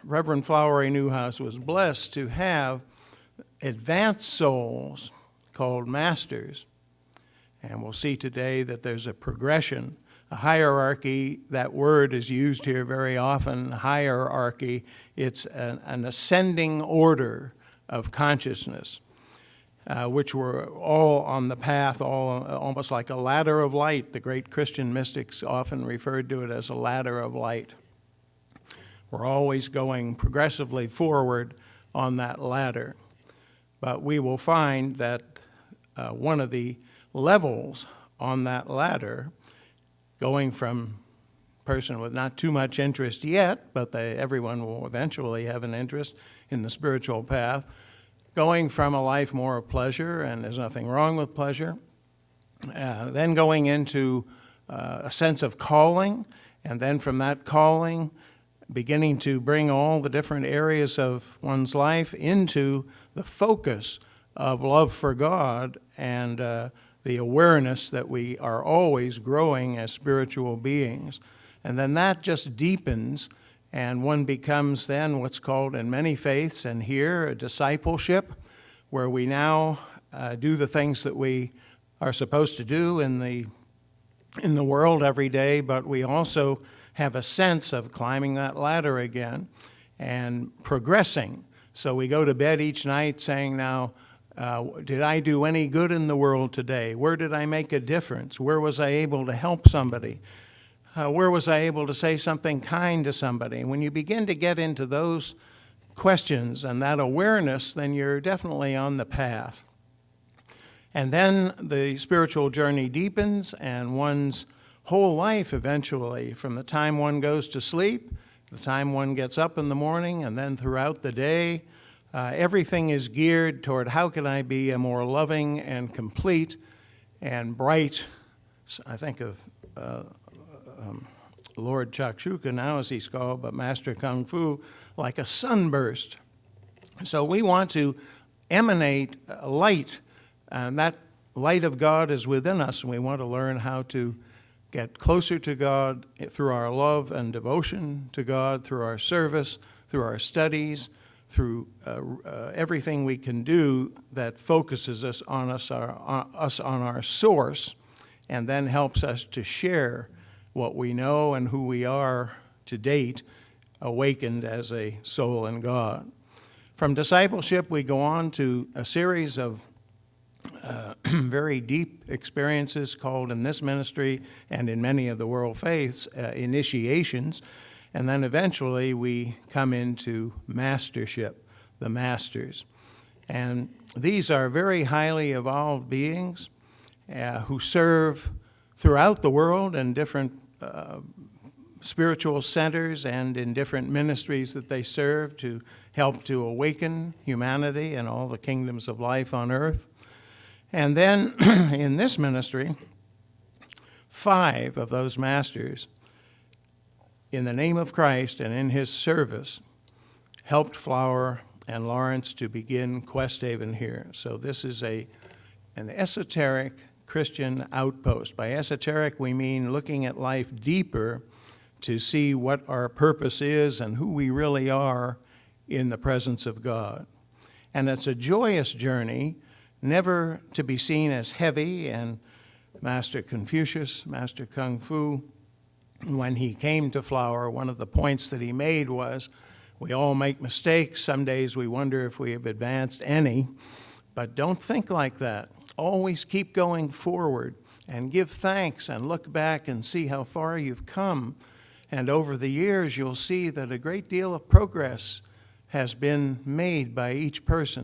Reverend Flowery Newhouse was blessed to have advanced souls called masters. And we'll see today that there's a progression, a hierarchy. That word is used here very often, hierarchy. It's an ascending order of consciousness, which were all on the path, all almost like a ladder of light. The great Christian mystics often referred to it as a ladder of light. We're always going progressively forward on that ladder. But we will find that one of the levels on that ladder, going from person with not too much interest yet, but everyone will eventually have an interest in the spiritual path, going from a life more of pleasure, and there's nothing wrong with pleasure, then going into a sense of calling, and then from that calling, beginning to bring all the different areas of one's life into the focus of love for God and the awareness that we are always growing as spiritual beings. And then that just deepens, and one becomes then what's called in many faiths and here a discipleship, where we now do the things that we are supposed to do in the world every day, but we also have a sense of climbing that ladder again and progressing. So we go to bed each night saying, now, did I do any good in the world today? Where did I make a difference? Where was I able to help somebody? Where was I able to say something kind to somebody? And when you begin to get into those questions and that awareness, then you're definitely on the path. And then the spiritual journey deepens, and one's whole life eventually, from the time one goes to sleep, the time one gets up in the morning, and then throughout the day, everything is geared toward how can I be a more loving and complete and bright, I think of Lord Chakshuka now as he's called, but Master Kung Fu, like a sunburst. So we want to emanate light, and that light of God is within us, and we want to learn how to get closer to God through our love and devotion to God, through our service, through our studies, through everything we can do that focuses us on our source, and then helps us to share what we know and who we are to date, awakened as a soul in God. From discipleship, we go on to a series of very deep experiences called in this ministry and in many of the world faiths, initiations. And then eventually we come into mastership, the masters. And these are very highly evolved beings who serve throughout the world in different spiritual centers and in different ministries that they serve to help to awaken humanity and all the kingdoms of life on earth. And then in this ministry, 5 of those masters, in the name of Christ and in his service, helped Flower and Lawrence to begin Questhaven here. So this is an esoteric Christian outpost. By esoteric, we mean looking at life deeper to see what our purpose is and who we really are in the presence of God. And it's a joyous journey, never to be seen as heavy. And Master Confucius, Master Kung Fu, when he came to Flower, one of the points that he made was, we all make mistakes. Some days we wonder if we have advanced any, but don't think like that. Always keep going forward and give thanks and look back and see how far you've come. And over the years, you'll see that a great deal of progress has been made by each person.